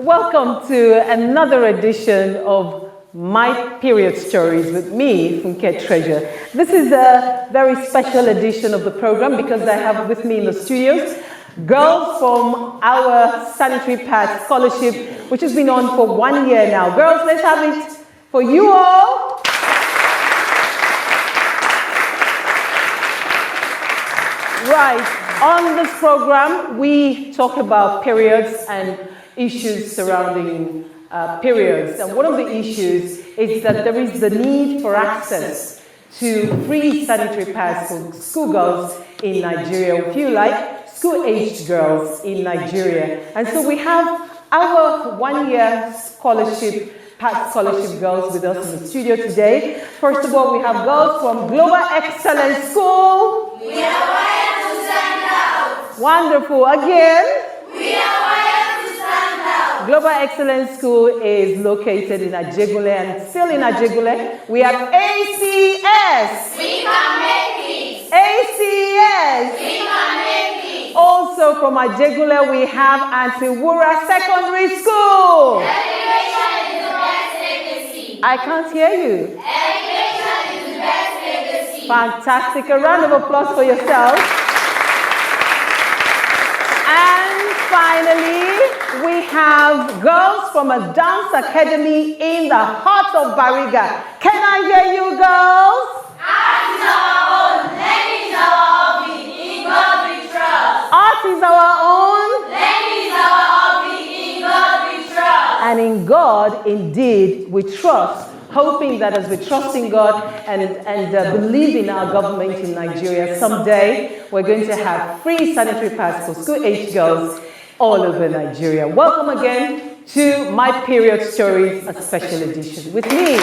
Welcome to another edition of My Period Stories with me, Funke Treasure. This is a very special edition of the program because I have with me in the studios girls from our Sanitary Pads Scholarship, which has been on for 1 year now. Girls, let's have it for you all. Right. On this program, we talk about periods and issues surrounding periods. And one of the issues is that there is the need for access to free sanitary pads for schoolgirls in Nigeria, if you like, school-aged girls in Nigeria. And so we have our 1 year scholarship, PAD scholarship girls with us in the studio today. First of all, we have girls from Global Excellence School. We are wired to stand out. Wonderful. Again. We are wired to stand out. Global Excellence School is located in Ajegule, and still in Ajegule, we have ACS. We can make it. ACS. We can make it. Also from Ajegule, we have Antiwura Secondary School. Education is the best legacy. I can't hear you. Education is the best legacy. Fantastic. A round of applause for yourself. And finally, we have girls from a dance academy in the heart of Bariga. Can I hear you, girls? Art is our own. Learning is our hobby. In God we trust. Art is our own. Learning is our hobby. In God we trust. And in God, indeed, we trust, hoping that as we trust in God and believe in our government in Nigeria, someday we're going to have free sanitary pads for school-aged girls all over Nigeria. Welcome again to My Period Stories, a special edition with me.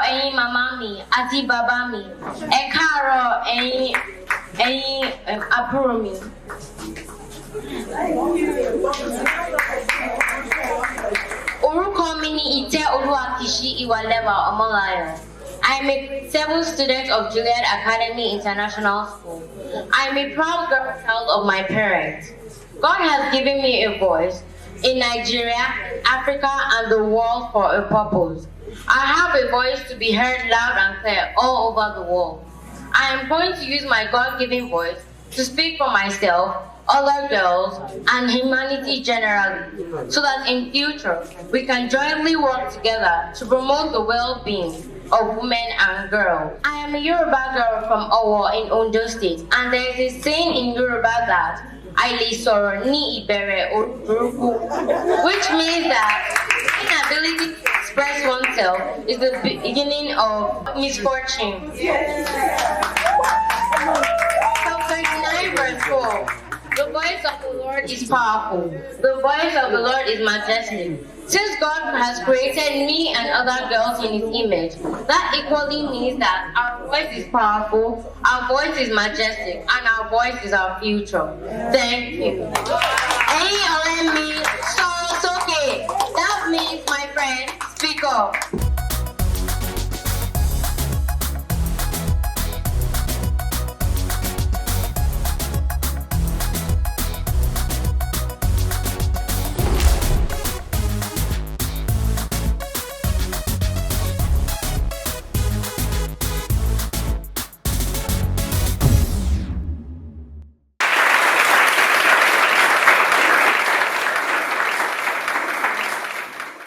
Ẹ̀yin màmá mi àti bàbá mi, ẹ káàárọ̀ ẹ̀yin àbúrò mi. Orúkọ mi ni Ìtẹ́olúwakìṣí Ìwàlẹ́wà Ọmọláyọ̀. I'm a 7th student of Juliet Academy International School. I'm a proud girl child of my parents. God has given me a voice in Nigeria, Africa, and the world for a purpose. I have a voice to be heard loud and clear all over the world. I am going to use my God-given voice to speak for myself, other girls, and humanity generally, so that in future we can jointly work together to promote the well-being of women and girls. I am a Yoruba girl from Owo in Ondo State, and there is a saying in Yoruba that Aile sọ̀rọ̀ ní ìbẹ̀rẹ̀ orúkọ, which means that inability to express oneself is the beginning of misfortune. Psalm 39 verse 4. The voice of the Lord is powerful. The voice of the Lord is majestic. Since God has created me and other girls in His image, that equally means that our voice is powerful, our voice is majestic, and our voice is our future. Thank you. Ẹ̀yin ọ̀rẹ́ mi, sọ̀rọ̀ sókè. That means, my friend, speak up.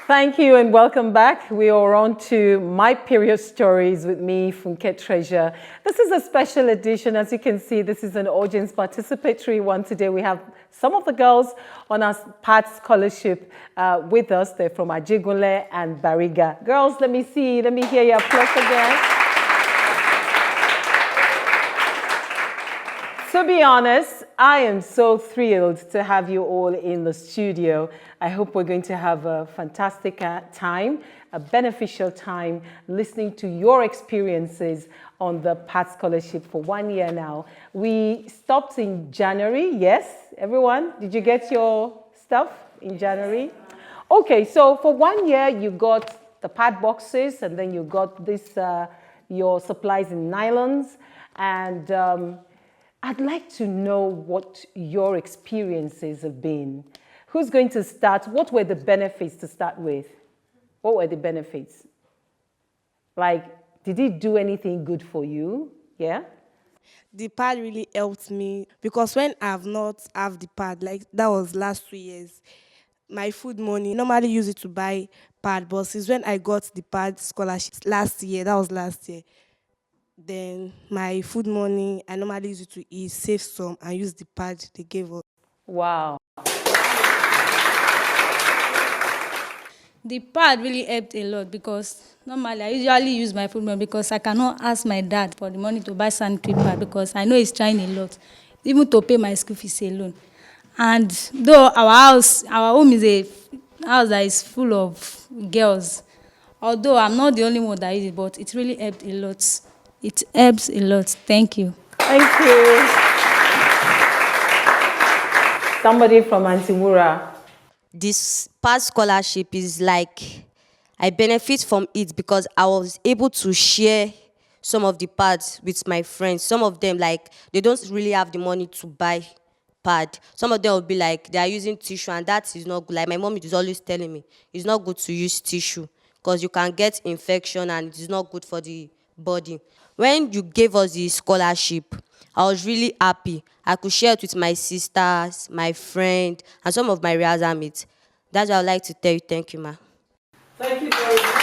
Thank you and welcome back. We are on to My Period Stories with me, Funke Treasure. This is a special edition. As you can see, this is an audience participatory one today. We have some of the girls on our PAD scholarship with us. They're from Ajegule and Bariga. Girls, let me hear your applause again. To be honest, I am so thrilled to have you all in the studio. I hope we're going to have a fantastic time, a beneficial time, listening to your experiences on the PATH Scholarship for 1 year now. We stopped in January, yes? Everyone, did you get your stuff in January? Okay, so for 1 year, you got the pad boxes, and then you got this, your supplies in nylons. And I'd like to know what your experiences have been. Who's going to start? What were the benefits to start with? What were the benefits? Like, did it do anything good for you? Yeah? The pad really helped me because when I've not have the pad, like that was last 2 years, my food money, normally use it to buy pad, but since when I got the pad scholarship last year, that was last year, then my food money, I normally use it to eat, save some, and use the pad they gave us. Wow. The pad really helped a lot because normally I usually use my food money because I cannot ask my dad for the money to buy sanitary pad because I know he's trying a lot, even to pay my school fees alone. And though our home is a house that is full of girls, although I'm not the only one that uses it, but it really helped a lot. It helps a lot. Thank you. Thank you. Somebody from Antiwura. This past scholarship is like I benefit from it because I was able to share some of the pads with my friends. Some of them, like, they don't really have the money to buy pad. Some of them will be like, they are using tissue, and that is not good. Like, my mom is always telling me, it's not good to use tissue because you can get infection and it is not good for the body. When you gave us the scholarship, I was really happy. I could share it with my sisters, my friend, and some of my rehearsal mates. That's what I would like to tell you. Thank you, ma. Thank you very much.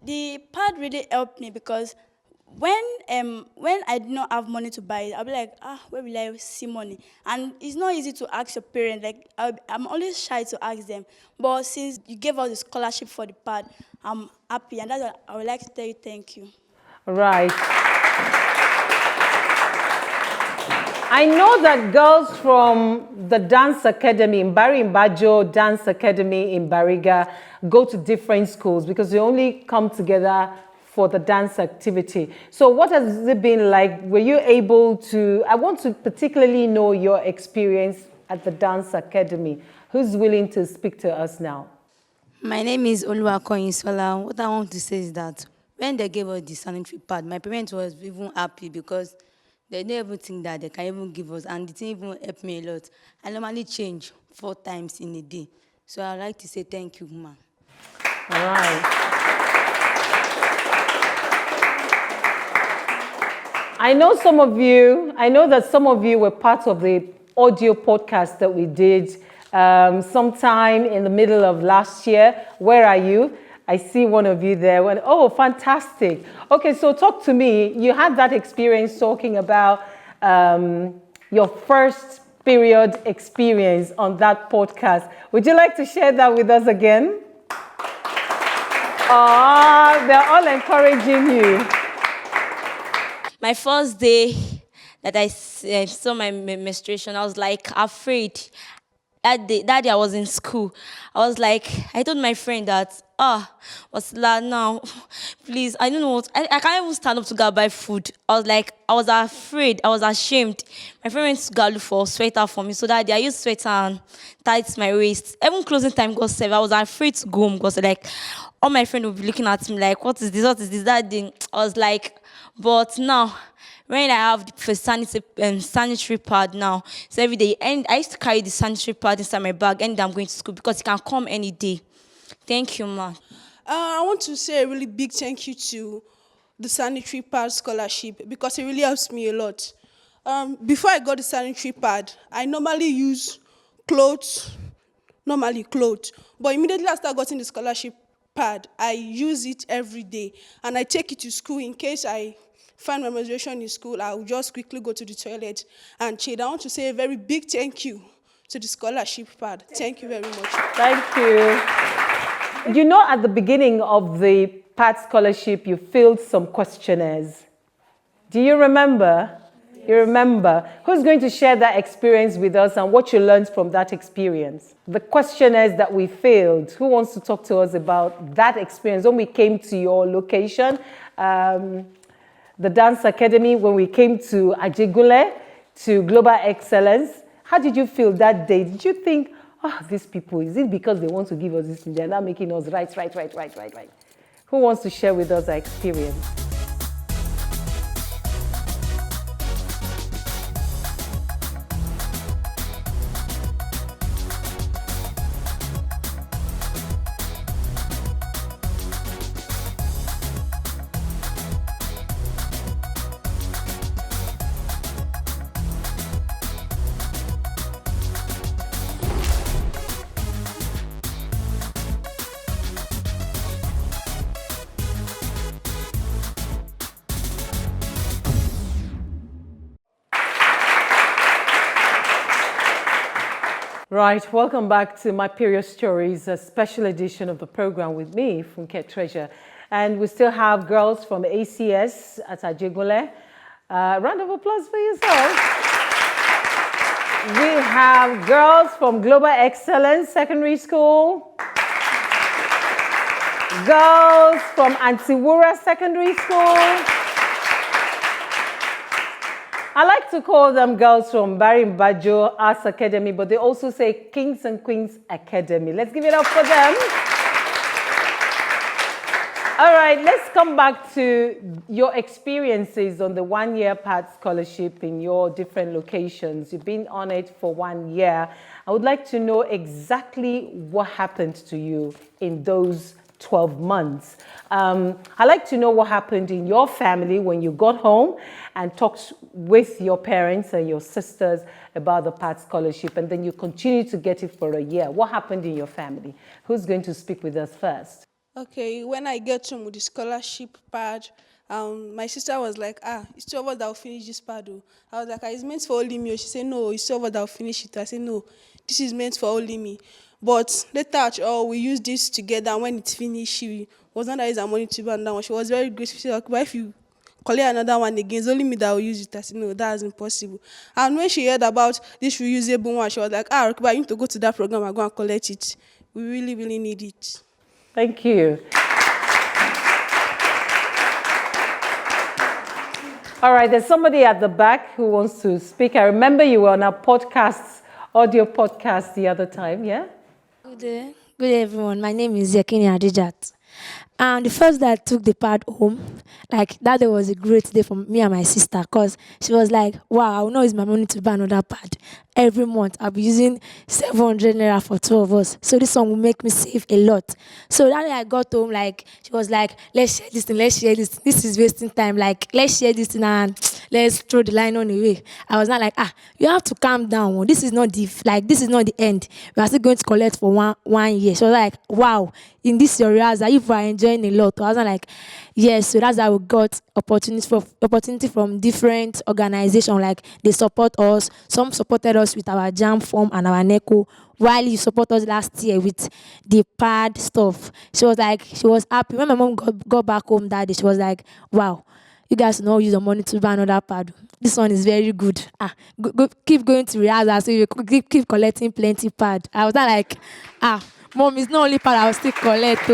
The pad really helped me because when I did not have money to buy it, I'll be like, where will I see money? And it's not easy to ask your parents. Like, I'm always shy to ask them. But since you gave us the scholarship for the pad, I'm happy. And that's what I would like to tell you thank you. Right. I know that girls from the dance academy in Barry Mbajo Dance Academy in Bariga go to different schools because they only come together for the dance activity. So what has it been like? Were you able to, I want to particularly know your experience at the dance academy. Who's willing to speak to us now? My name is Oluwakoyin Sola. What I want to say is that when they gave us the sanitary pad, my parents was even happy because they didn't even think that they can even give us, and it didn't even help me a lot. I normally change 4 times in a day. So I'd like to say thank you, ma. All right. I know that some of you were part of the audio podcast that we did sometime in the middle of last year. Where are you? I see one of you there. Oh, fantastic. Okay, so talk to me. You had that experience talking about your first period experience on that podcast. Would you like to share that with us again? Oh, they're all encouraging you. My first day that I saw my menstruation, I was like afraid. That day I was in school. I was like, I told my friend that, what's that now? Please, I don't know what, I can't even stand up to go buy food. I was afraid, I was ashamed. My friend went to go look for a sweater for me. So that day I used sweater and tied my waist. Even closing time got 7. I was afraid to go home because like, all my friends would be looking at me like, what is this, that day? I was like, but now, when I have the sanitary pad now, so every day, and I used to carry the sanitary pad inside my bag and I'm going to school because it can come any day. Thank you, ma. I want to say a really big thank you to the sanitary pad scholarship because it really helps me a lot. Before I got the sanitary pad, I normally use clothes, but immediately after I got in the scholarship pad, I use it every day and I take it to school in case I find my menstruation in school. I will just quickly go to the toilet and change. I want to say a very big thank you to the scholarship pad. Thank you very much. Thank you. You know, at the beginning of the PAD scholarship, you filled some questionnaires. Do you remember? You remember. Who's going to share that experience with us and what you learned from that experience? The questionnaires that we failed. Who wants to talk to us about that experience when we came to your location, the Dance Academy, when we came to Ajegule, to Global Excellence? How did you feel that day? Did you think, oh, these people, is it because they want to give us this thing? They're not making us right. Who wants to share with us their experience? Right, welcome back to My Period Stories, a special edition of the program with me, Funke Treasure. And we still have girls from ACS at Ajegule. Round of applause for yourselves. We have girls from Global Excellence Secondary School. Girls from Antiwura Secondary School. I like to call them girls from Barimbajo Arts Academy, but they also say Kings and Queens Academy. Let's give it up for them. All right, let's come back to your experiences on the one-year PAD scholarship in your different locations. You've been on it for 1 year. I would like to know exactly what happened to you in those 12 months. I'd like to know what happened in your family when you got home and talked with your parents and your sisters about the PAD scholarship, and then you continued to get it for a year. What happened in your family? Who's going to speak with us first? Okay, when I get home with the scholarship pad, my sister was like, it's 2 of us that will finish this pad. Oh. I was like, it's meant for only me. She said, no, it's 2 of us that will finish it. I said, no, this is meant for only me. But later, we use this together, and when it's finished, she was not that use her money to buy another one. She was very grateful. She said, okay, but if you collect another one again, it's only me that will use it. I said, no, that's impossible. And when she heard about this reusable one, she was like, okay, but you need to go to that program and go and collect it. We really, really need it. Thank you. All right, there's somebody at the back who wants to speak. I remember you were on our audio podcast the other time, yeah? Good day. Good day, everyone. My name is Yakini Adijat. And the first day I took the pad home, like that day was a great day for me and my sister, because she was like, wow, I will not use my money to buy another pad. Every month I'll be using 700 naira for 2 of us. So this one will make me save a lot. So that day I got home, like she was like, let's share this thing, let's share this. This is wasting time. Like, let's share this thing and let's throw the line on away. I was not like, you have to calm down. This is not this is not the end. We are still going to collect for one year. So like, wow, in this area, if we are enjoying a lot. I was not like, yes. So that's how we got opportunity from different organizations. Like they support us. Some supported us with our JAM form and our NECO, while you support us last year with the pad stuff. She was happy. When my mom got back home that day, she was like, wow, you guys know use your money to buy another pad. This one is very good. Keep going to rehearsal so you keep collecting plenty pad. I was not like, mom, it's not only pad, I'll still collect.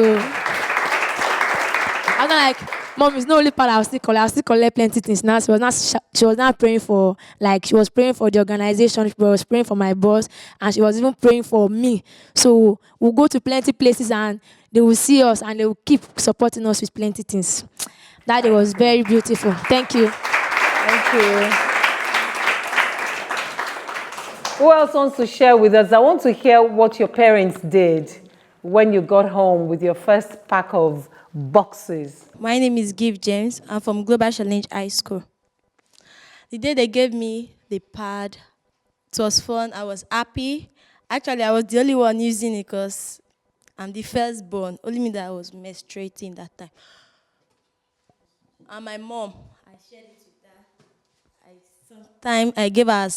I was not like, mom, it's not only pad, I'll still collect plenty things. Now she was not praying for, like, she was praying for the organization, she was praying for my boss, and she was even praying for me. So we'll go to plenty places and they will see us and they will keep supporting us with plenty things. That day was very beautiful. Thank you. Thank you. Who else wants to share with us? I want to hear what your parents did when you got home with your first pack of boxes. My name is Give James. I'm from Global Challenge High School. The day they gave me the pad, it was fun. I was happy. Actually, I was the only one using it because I'm the firstborn. Only me that was menstruating that time. And my mom, I shared it with her. Sometimes I gave her,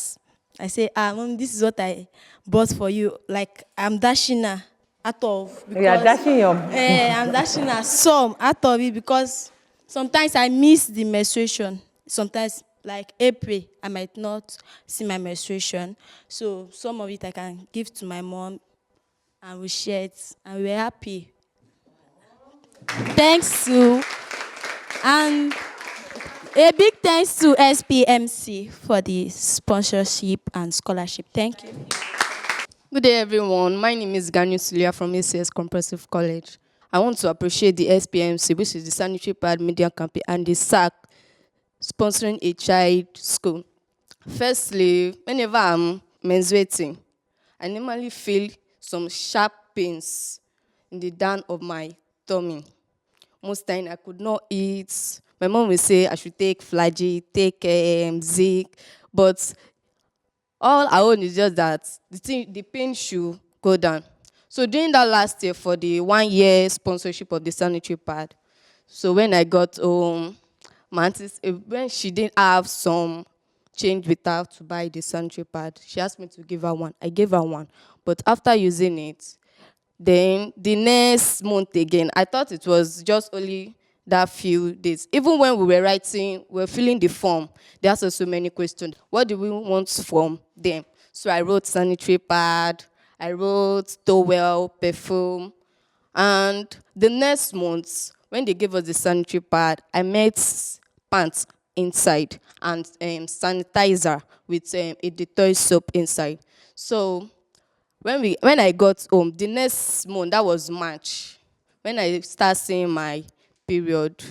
I say, Mom, this is what I bought for you. Like, I'm dashing her out of. You are dashing your... I'm dashing her some out of it because sometimes I miss the menstruation. Sometimes, like April, I might not see my menstruation. So some of it I can give to my mom and we share it and we're happy. Thanks to, and a big thanks to SPMC for the sponsorship and scholarship. Thank you. Good day, everyone. My name is Ganyu Sulia from ACS Comprehensive College. I want to appreciate the SPMC, which is the Sanitary Pad Media Campaign, and the SAC sponsoring a child school. Firstly, whenever I'm menstruating, I normally feel some sharp pains in the down of my tummy. Most time I could not eat. My mom will say I should take Flagy, take Zinc, but all I own is just that the pain should go down. So during that last year for the 1 year sponsorship of the sanitary pad, so when I got home, my auntie, when she didn't have some change with her to buy the sanitary pad, she asked me to give her one. I gave her one. But after using it, then the next month again, I thought it was just only that few days. Even when we were writing, we were filling the form, they asked us so many questions. What do we want from them? So I wrote sanitary pad, I wrote towel, perfume. And the next month, when they gave us the sanitary pad, I met pants inside and sanitizer with a Dettol soap inside. So when I got home, the next month, that was March, when I started seeing my period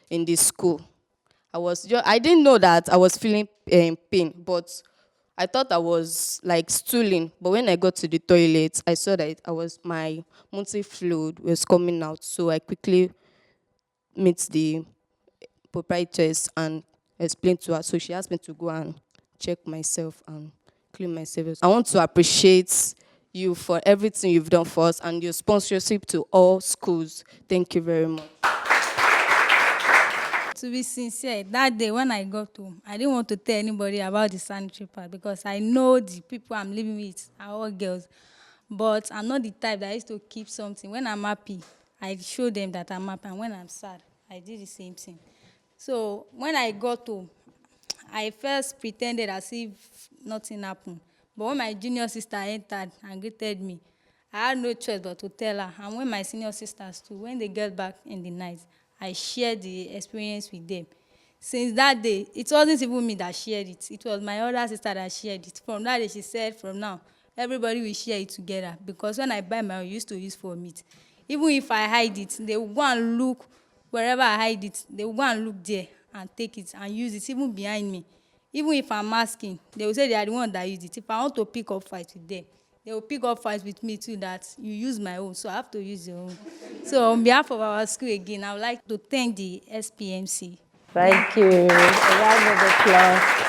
in the school, I didn't know that I was feeling pain, but I thought I was like stooling. But when I got to the toilet, I saw that my monthly fluid was coming out. So I quickly met the proprietress and explained to her. So she asked me to go and check myself and clean myself. I want to appreciate you for everything you've done for us and your sponsorship to all schools. Thank you very much. To be sincere, that day when I got home, I didn't want to tell anybody about the sanitary pad because I know the people I'm living with are all girls. But I'm not the type that used to keep something. When I'm happy, I show them that I'm happy. And when I'm sad, I did the same thing. So when I got home, I first pretended as if nothing happened. But when my junior sister entered and greeted me, I had no choice but to tell her. And when my senior sisters too, when they get back in the night, I shared the experience with them. Since that day, it wasn't even me that shared it. It was my other sister that shared it. From that day, she said, from now, everybody will share it together. Because when I buy my own, I used to use for meat. Even if I hide it, they will go and look wherever I hide it. They will go and look there and take it and use it, even behind me. Even if I'm asking, they will say they are the one that used it. If I want to pick up fights with them, they will pick up fights with me too, that you use my own, so I have to use your own. So on behalf of our school again, I would like to thank the SPMC. Thank you. A round of applause.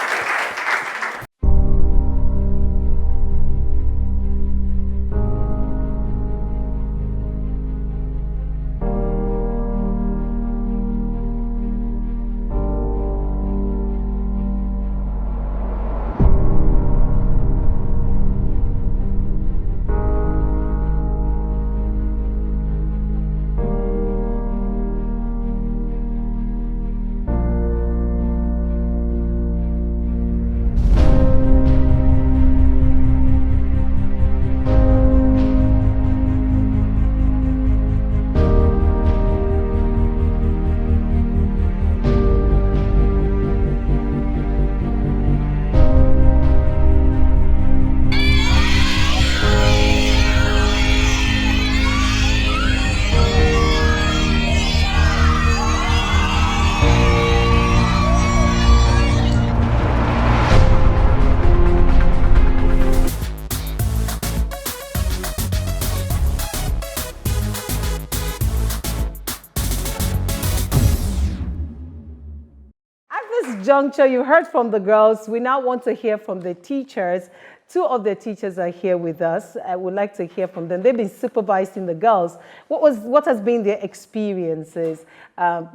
Juncture, you heard from the girls. We now want to hear from the teachers. Two of the teachers are here with us. I would like to hear from them. They've been supervising the girls. What has been their experiences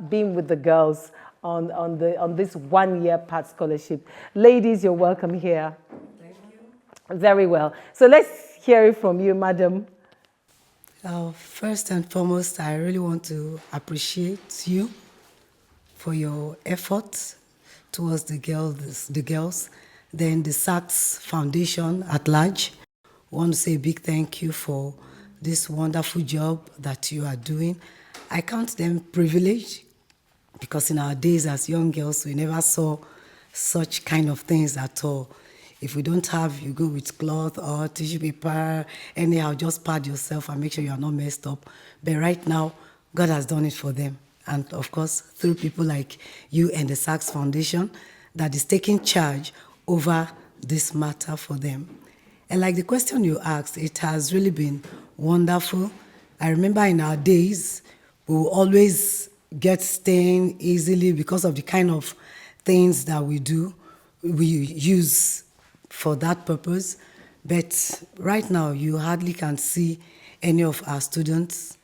being with the girls on this 1 year PAD scholarship? Ladies, you're welcome here. Thank you. Very well. So let's hear it from you, madam. First and foremost, I really want to appreciate you for your efforts towards the girls. Then the SACS Foundation at large. I want to say a big thank you for this wonderful job that you are doing. I count them privileged because in our days as young girls, we never saw such kind of things at all. If we don't have, you go with cloth or tissue paper, anyhow, just pad yourself and make sure you are not messed up. But right now, God has done it for them. And of course, through people like you and the SACS Foundation that is taking charge over this matter for them. And like the question you asked, it has really been wonderful. I remember in our days, we will always get stained easily because of the kind of things that we do, we use for that purpose. But right now, you hardly can see any of our students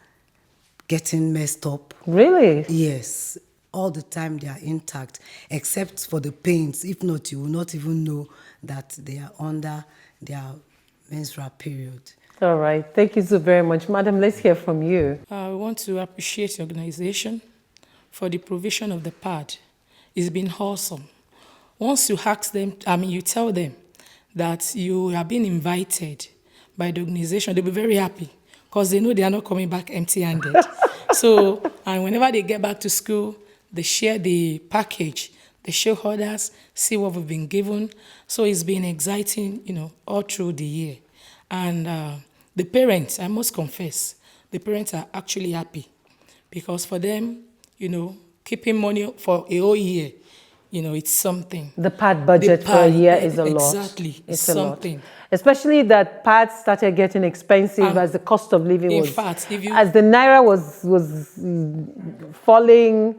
getting messed up. Really? Yes. All the time they are intact, except for the pains. If not, you will not even know that they are under their menstrual period. All right. Thank you so very much. Madam, let's hear from you. I want to appreciate the organization for the provision of the pad. It's been awesome. Once you ask them, you tell them that you have been invited by the organization, they'll be very happy because they know they are not coming back empty-handed. So, and whenever they get back to school, they share the package, they show others, see what we've been given. So it's been exciting, all through the year. And the parents, I must confess, the parents are actually happy because for them, keeping money for a whole year, it's something. The pad budget for a year is a lot. Exactly, it's something. A lot. Especially that pads started getting expensive as the cost of living was. In fact, as the naira was falling,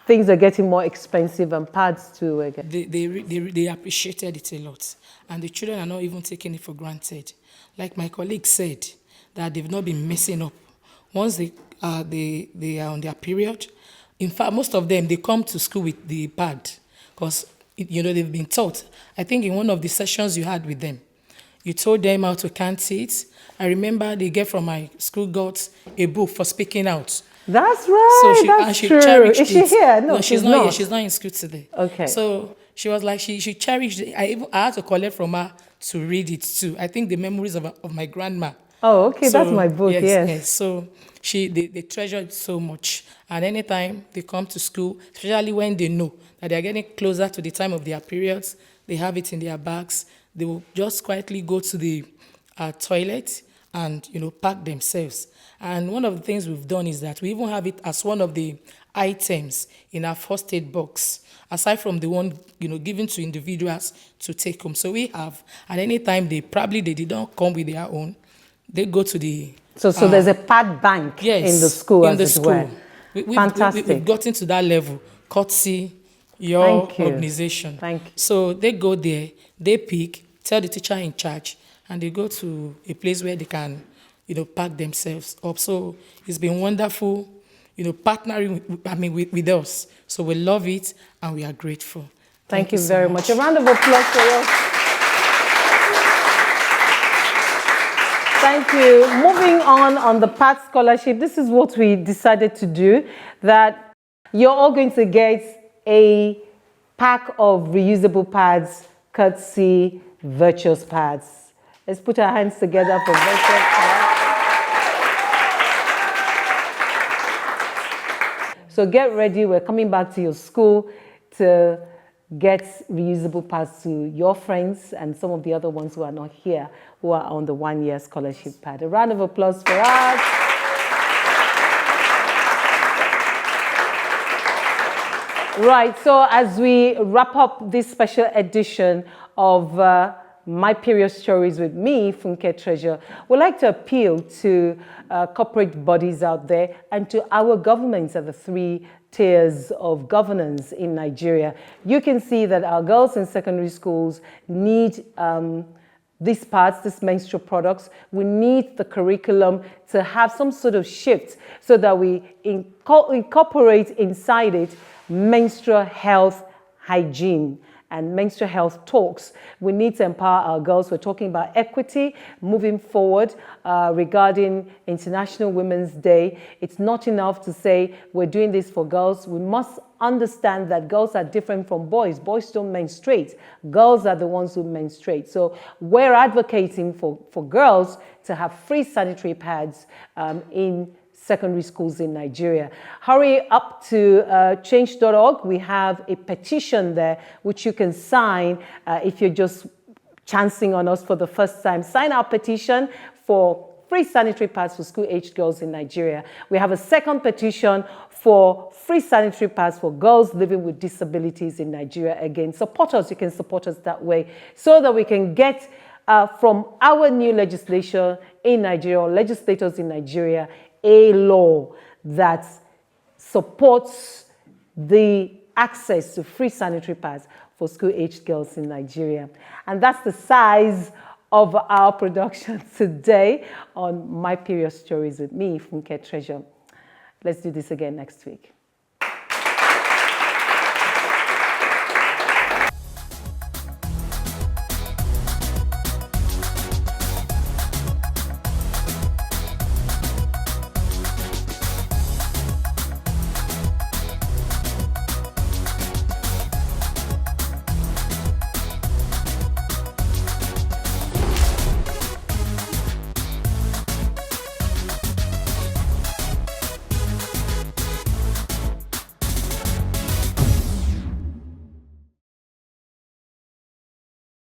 things are getting more expensive, and pads too again. They appreciated it a lot, and the children are not even taking it for granted. Like my colleague said, that they've not been messing up. Once they are on their period, in fact, most of them, they come to school with the pad because, they've been taught. I think in one of the sessions you had with them, you told them how to count it. I remember they get from my school got a book for speaking out. That's right. So she true. Is she here? No, she's not here. She's not in school today. Okay. So she was like, she cherished it. I had to collect from her to read it too. I think the memories of my grandma. Oh, okay. So, that's my book, yes. So they treasure it so much. And anytime they come to school, especially when they know that they are getting closer to the time of their periods, they have it in their bags. They will just quietly go to the toilet and, pack themselves. And one of the things we've done is that we even have it as one of the items in our first aid box, aside from the one, given to individuals to take home. So we have, at any time they did not come with their own, they go to the... So there's a pad bank in the school, as it were. Fantastic. We've gotten to that level, courtesy your organization. Thank you. So they go there, they pick, tell the teacher in charge, and they go to a place where they can, pack themselves up. So it's been wonderful, partnering with us. So we love it and we are grateful. Thank you very much. A round of applause for us. Thank you. Moving on the PAD scholarship, this is what we decided to do, that you're all going to get a pack of reusable pads, courtesy Virtuous Pads. Let's put our hands together for Virtuous Pads. So get ready, we're coming back to your school to get reusable pads to your friends and some of the other ones who are not here, who are on the one-year scholarship pad. A round of applause for us. Right, so as we wrap up this special edition of My Period Stories with me, Funke Treasure, we'd like to appeal to corporate bodies out there and to our governments at the three tiers of governance in Nigeria. You can see that our girls in secondary schools need these parts, these menstrual products. We need the curriculum to have some sort of shift so that we incorporate inside it menstrual health hygiene. and menstrual health talks. We need to empower our girls. We're talking about equity moving forward regarding International Women's Day. It's not enough to say we're doing this for girls. We must understand that girls are different from boys. Boys don't menstruate. Girls are the ones who menstruate. So we're advocating for girls to have free sanitary pads in secondary schools in Nigeria. Hurry up to change.org. We have a petition there which you can sign if you're just chancing on us for the first time. Sign our petition for free sanitary pads for school-aged girls in Nigeria. We have a second petition for free sanitary pads for girls living with disabilities in Nigeria. Again, support us. You can support us that way so that we can get from our new legislation in Nigeria, or legislators in Nigeria, a law that supports the access to free sanitary pads for school-aged girls in Nigeria. And that's the size of our production today on My Period Stories with me, Funke Treasure. Let's do this again next week.